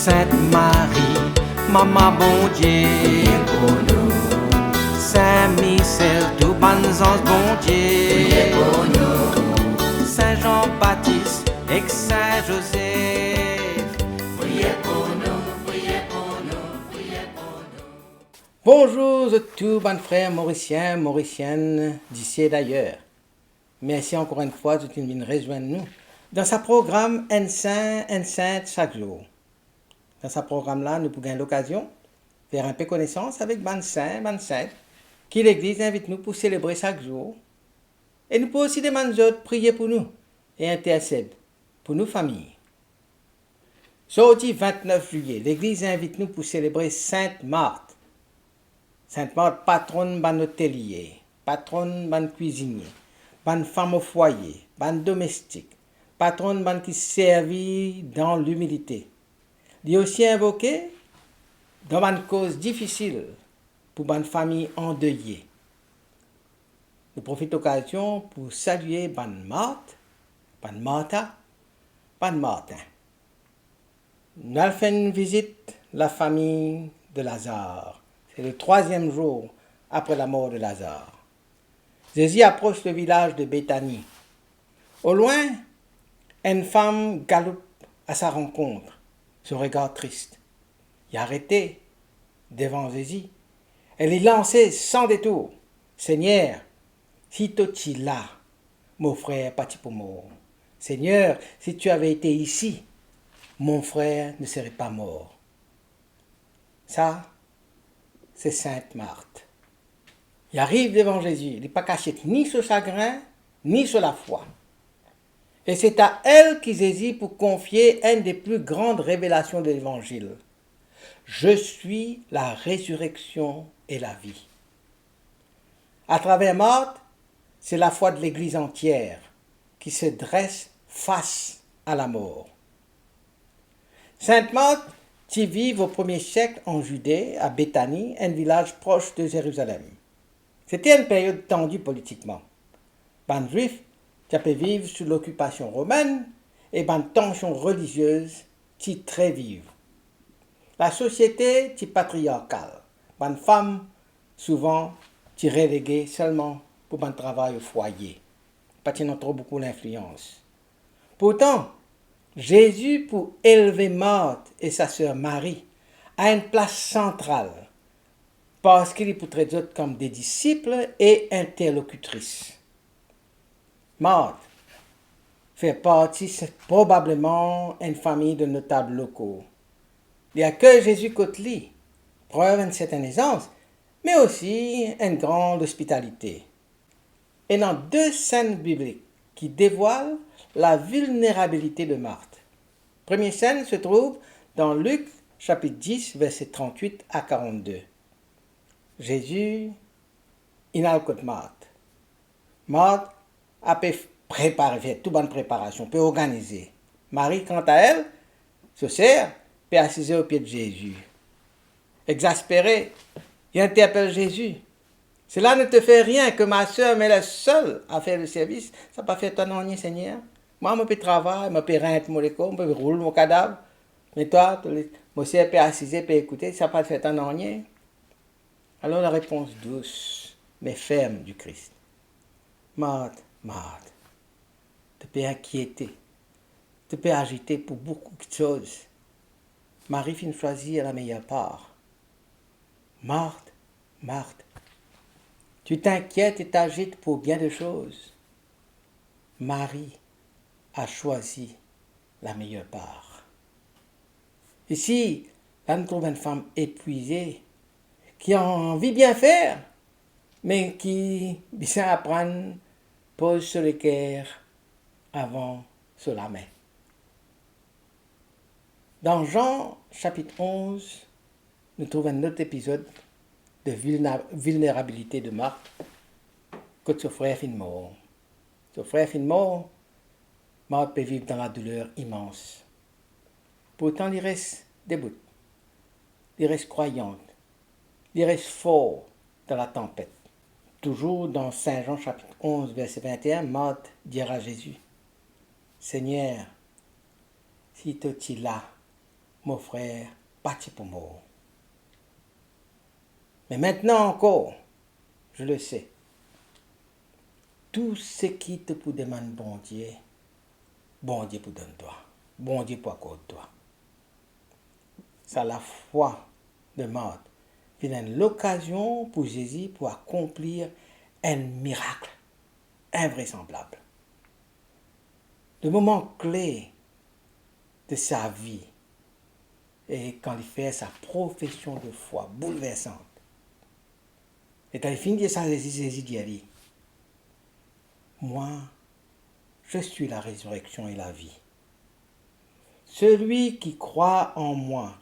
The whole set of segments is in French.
Sainte Marie, Maman bon Dieu, priez pour nous, Saint Michel, tout bon ange bon priez Dieu, pour nous, Saint Jean-Baptiste et Saint Joseph. priez pour nous, priez pour nous, priez pour nous. Bonjour à tous, bons frères mauriciens, mauriciennes, d'ici et d'ailleurs. Merci encore une fois de venir rejoindre nous dans ce programme Un Saint, Un Sainte chaque jour. Dans ce programme-là, nous pouvons l'occasion de faire un peu connaissance avec ban saint, ban sainte, qui l'Église invite nous pour célébrer chaque jour. Et nous pouvons aussi demander aux autres prier pour nous et intercéder pour nos familles. Jeudi 29 juillet, l'Église invite nous pour célébrer Sainte Marthe. Sainte Marthe, patronne ban hôtelier, patronne ban cuisinier, ban femme au foyer, ban domestique, patronne ban qui servit dans l'humilité. Il est aussi invoqué dans ban cause difficile pour ban famille endeuillée. Nous profitons de l'occasion pour saluer ban Marthe, ban Martha, ban Martin. Nous allons faire une visite la famille de Lazare. C'est le 3e jour après la mort de Lazare. Jésus approche le village de Béthanie. Au loin, une femme galope à sa rencontre, son regard triste. Il est arrêté devant Jésus. Elle est lancée sans détour. Seigneur, si tu es là, mon frère pas pour mort. Seigneur, si tu avais été ici, mon frère ne serait pas mort. Ça, c'est Sainte Marthe. Il arrive devant Jésus. Il n'est pas caché ni sur chagrin, ni sur la foi. Et c'est à elle qu'il Jésus pour confier une des plus grandes révélations de l'Évangile. Je suis la résurrection et la vie. À travers Marthe, c'est la foi de l'Église entière qui se dresse face à la mort. Sainte Marthe, qui vit au 1er siècle en Judée, à Béthanie, un village proche de Jérusalem. C'était une période tendue politiquement. Les Juifs qui avaient vivre sous l'occupation romaine et les tensions religieuses qui très vives. La société était patriarcale. Les femmes, souvent, qui reléguées seulement pour un travail au foyer. Pas trop beaucoup d'influence. Pourtant, Jésus, pour élever Marthe et sa sœur Marie, a une place centrale parce qu'il est pour traiter d'autres comme des disciples et interlocutrices. Marthe fait partie probablement d'une famille de notables locaux. Il accueille Jésus côté lui, preuve d'une certaine aisance, mais aussi une grande hospitalité. Et dans 2 scènes bibliques qui dévoilent la vulnérabilité de Marthe. Première scène se trouve dans Luc chapitre 10, versets 38 à 42. Jésus, il a le côté Marthe. Marthe a pu préparer, fait toute bonne préparation, peut organiser. Marie, quant à elle, se sert, peut assiser au pied de Jésus. Exaspéré, il interpelle Jésus. Cela ne te fait rien que ma soeur m'est la seule à faire le service. Ça n'a pas fait ton nom, Seigneur. Moi, je peux travailler, je peux rentrer mon école, je peux rouler mon cadavre. Mais toi, moi, je peux assiser, peux écouter, ça n'a pas fait ton nom. Alors la réponse douce, mais ferme du Christ. Marthe, Marthe, tu peux inquiéter, tu peux agiter pour beaucoup de choses. Marie finit choisir la meilleure part. Marthe, Marthe, tu t'inquiètes et t'agites pour bien de choses. Marie a choisi la meilleure part. Ici, là, nous trouvons une femme épuisée, qui a envie de bien faire, mais qui vient apprendre, pose sur le cœur avant sur la main. Dans Jean chapitre 11, nous trouvons un autre épisode de vulnérabilité de Marthe, que son frère est mort. Son frère est mort, Marthe peut vivre dans la douleur immense. Pourtant, il reste debout, il reste croyante, il reste fort dans la tempête. Toujours dans Saint Jean chapitre 11, verset 21, Marthe dira à Jésus, Seigneur, si tu es là, mon frère, parti pour mort. Mais maintenant encore, je le sais, tout ce qui te pour demande bon Dieu pour donne-toi, bon Dieu pour accorde-toi. C'est la foi de Marthe qui donne l'occasion pour Jésus pour accomplir un miracle invraisemblable. Le moment clé de sa vie et quand il fait sa profession de foi bouleversante. Et quand il finit de ça, Jésus dit, moi, je suis la résurrection et la vie. Celui qui croit en moi,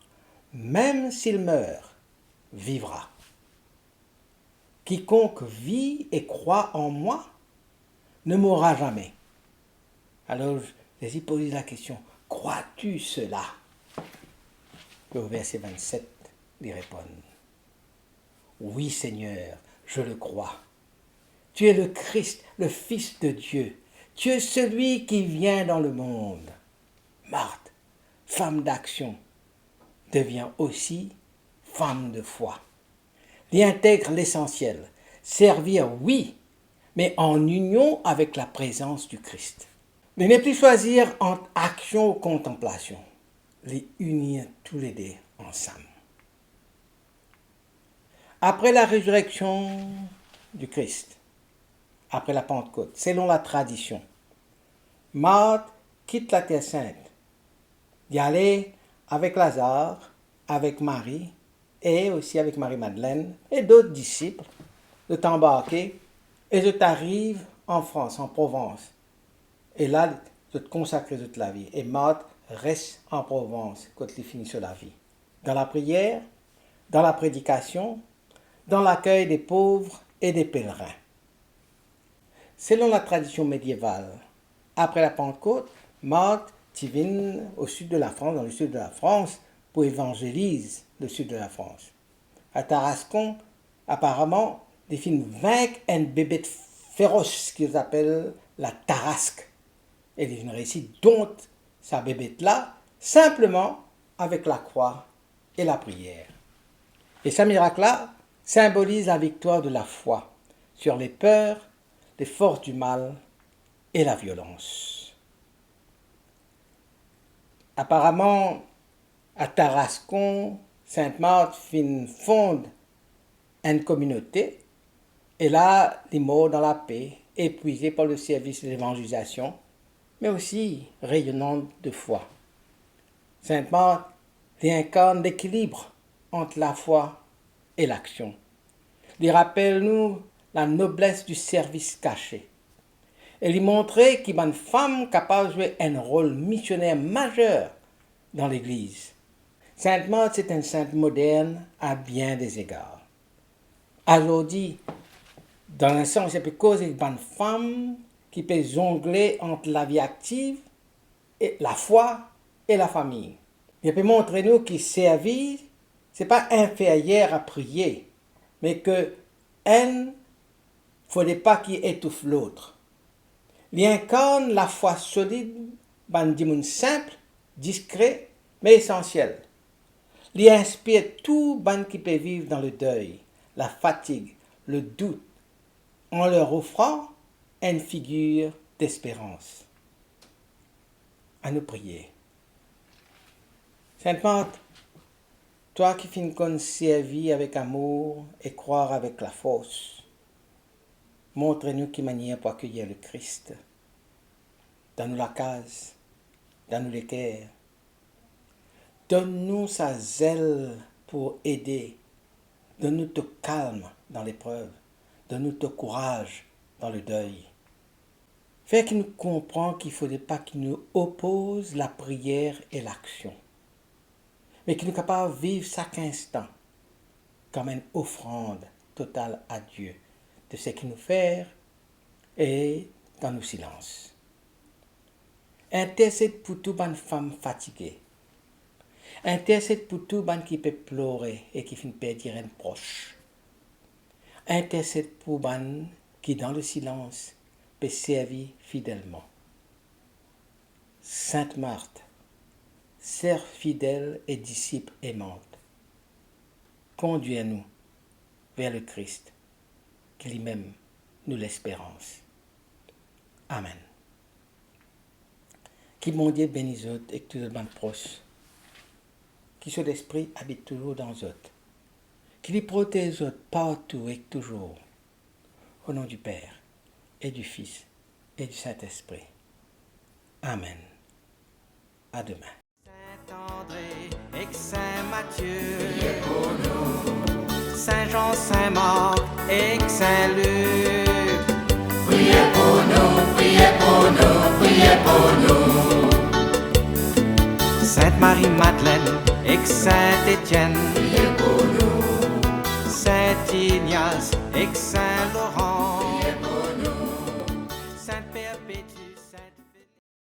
même s'il meurt, vivra. Quiconque vit et croit en moi ne mourra jamais. Alors Jésus pose la question, crois-tu cela? Au verset 27, il répond, oui Seigneur, je le crois. Tu es le Christ, le Fils de Dieu. Tu es celui qui vient dans le monde. Marthe, femme d'action, devient aussi femme de foi. Il intègre l'essentiel. Servir, oui, mais en union avec la présence du Christ. Il n'est plus choisir entre action ou contemplation. Les unir tous les deux ensemble. Après la résurrection du Christ, après la Pentecôte, selon la tradition, Marthe quitte la Terre Sainte, d'y aller avec Lazare, avec Marie, et aussi avec Marie-Madeleine, et d'autres disciples, de t'embarquer, et de t'arriver en France, en Provence. Et là, de te consacrer toute la vie. Et Marthe reste en Provence quand il finit sur la vie. Dans la prière, dans la prédication, dans l'accueil des pauvres et des pèlerins. Selon la tradition médiévale, après la Pentecôte, Marthe vient au sud de la France, dans le sud de la France, pour évangéliser le sud de la France. À Tarascon, apparemment, des films vaincre un bébé féroce qu'ils appellent la Tarasque. Et il réussit donc sa bébête là, simplement avec la croix et la prière. Et ce miracle-là symbolise la victoire de la foi sur les peurs, les forces du mal et la violence. Apparemment, à Tarascon, Sainte Marthe fonde une communauté et là, les morts dans la paix, épuisés par le service de l'évangélisation, mais aussi rayonnante de foi. Sainte Marthe incarne l'équilibre entre la foi et l'action. Il rappelle-nous la noblesse du service caché. Elle lui montrait qu'il y a une femme capable de jouer un rôle missionnaire majeur dans l'Église. Sainte Marthe, c'est une sainte moderne à bien des égards. Aujourd'hui, dans un sens, c'est cause d'une femme qui peut jongler entre la vie active, et la foi et la famille. Il peut montrer nous que servir, ce n'est pas inférieur à prier, mais que un ne faudrait pas qu'il étouffe l'autre. Il incarne la foi solide, un simple, discret, mais essentiel. Il inspire tout ban qui peut vivre dans le deuil, la fatigue, le doute, en leur offrant une figure d'espérance. À nous prier. Sainte Marthe, toi qui finis qu'on servir avec amour et croire avec la force, montre-nous quelle manière pour accueillir le Christ. Donne-nous la case, donne-nous les cœurs. Donne-nous sa zèle pour aider. Donne-nous ton calme dans l'épreuve. Donne-nous ton courage dans le deuil. Fais qu'il nous comprenne qu'il ne faudrait pas qu'il nous oppose la prière et l'action, mais qu'il nous capable de vivre chaque instant comme une offrande totale à Dieu de ce qu'il nous fait et dans nos silences. Intercède pour toute bonne femme fatiguée. Intercède pour tout ban qui peut pleurer et qui finit par dire un proche. Intercède pour ban qui dans le silence peut servir fidèlement. Sainte Marthe, sœurs fidèles et disciples aimantes, conduis-nous vers le Christ, qui lui-même nous l'espérance. Amen. Qui mon Dieu bénisse autres et que tout le monde proche, qui sur l'esprit habite toujours dans autres, qui les protège autres partout et toujours, au nom du Père et du Fils et du Saint-Esprit. Amen. À demain. Saint-André et que Saint-Matthieu, Saint-Jean, Saint-Marc et que Saint-Luc, Priez pour nous, priez pour nous, priez pour nous. Sainte-Marie-Madeleine et que Saint-Étienne, Priez pour nous, Saint-Ignace et que Saint-Laurent,